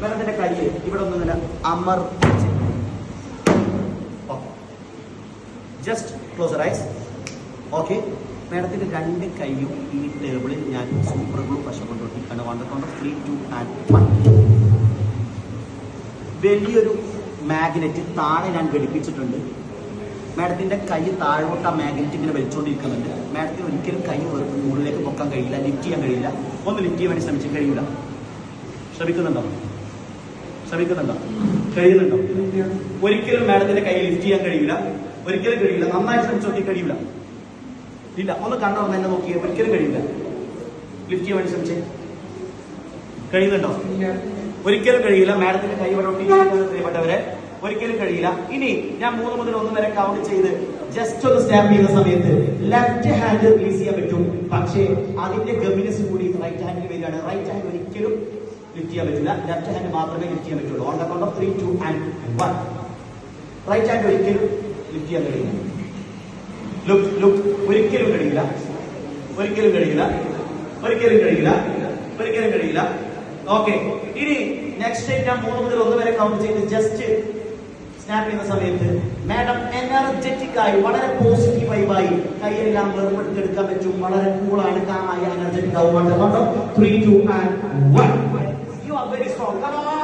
മാഡത്തിന്റെ കൈ ഇവിടെ ഒന്നും ഇങ്ങനെ അമർത്തിച്ച് just close your eyes. Okay, മാഡത്തിന്റെ രണ്ട് കൈയും ഈ ടേബിളിൽ ഞാൻ സൂപ്പർ ഗ്ലൂ പശ കൊണ്ടുകൊണ്ടിരിക്കുകയാണ്. 3, 2 and 1. വലിയൊരു മാഗ്നറ്റ് താഴെ ഞാൻ ഘടിപ്പിച്ചിട്ടുണ്ട്. മാഡത്തിന്റെ കൈ താഴോട്ട് ആ മാഗ്നറ്റ് ഇങ്ങനെ വലിച്ചുകൊണ്ടിരിക്കുന്നുണ്ട്. മാഡത്തിന് ഒരിക്കലും കൈ മുകളിലേക്ക് പൊക്കാൻ കഴിയില്ല, ലിഫ്റ്റ് ചെയ്യാൻ കഴിയില്ല. ഒന്ന് ലിഫ്റ്റ് ചെയ്യാൻ വേണ്ടി ശ്രമിച്ച് കഴിയില്ല. ശ്രമിക്കുന്നുണ്ടോ? കഴിയുന്നുണ്ടോ? ഒരിക്കലും മാഡത്തിന്റെ കൈ ലിഫ്റ്റ് ചെയ്യാൻ കഴിയില്ല, ഒരിക്കലും കഴിയില്ല. നന്നായി ശ്രമിച്ചു നോക്കി കഴിയില്ല. ഇല്ല, ഒന്ന് കണ്ടോന്ന് എന്നെ നോക്കിയേ. ഒരിക്കലും കഴിയില്ല. ലിഫ്റ്റ് ചെയ്യാൻ വേണ്ടി ശ്രമിച്ചേ. കഴിയുന്നുണ്ടോ? ഒരിക്കലും കഴിയില്ല. മാഡത്തിന്റെ കൈ ഇവിടെ പ്രിയപ്പെട്ടവരെ, ഒരിക്കലും കഴിയില്ല. ഇനി ഞാൻ 3 മുതൽ 1 വരെ കൗണ്ട് ചെയ്ത് ജസ്റ്റ് ഒന്ന് സ്റ്റാപ്പ് ചെയ്യുന്ന സമയത്ത് ലെഫ്റ്റ് ഹാൻഡ് റിലീസ് ചെയ്യാൻ പറ്റും. പക്ഷേ അതിന്റെ ഗമിനസ് കൂടി റൈറ്റ് ഹാൻഡിൽ വരികയാണ്. റൈറ്റ് ഹാൻഡ് ഒരിക്കലും ലിഫ്റ്റ് ചെയ്യാൻ പറ്റില്ല, ലെഫ്റ്റ് ഹാൻഡ് മാത്രമേ ലിഫ്റ്റ് ചെയ്യാൻ പറ്റുള്ളൂ. On the count of 3, 2 and 1. Right hand ഒരിക്കലും ലിഫ്റ്റ് ചെയ്യാൻ കഴിയില്ല. ലുക്ക് ഒരിക്കലും കഴിയില്ല. ഓക്കെ, ഇനി നെക്സ്റ്റ് ഞാൻ 3 മുതൽ 1 വരെ കൗണ്ട് ചെയ്ത് ജസ്റ്റ് സ്നാപ്പ് ചെയ്യുന്ന സമയത്ത് മാഡം എനർജറ്റിക് ആയി, വളരെ പോസിറ്റീവ് വൈബായി കൈയെല്ലാം വേർപെടുത്തെടുക്കാൻ പറ്റും. വളരെ കൂളാണ്, കാമായ, എനർജറ്റിക് ആവും. 3, 2 and 1. You are very strong. Come on.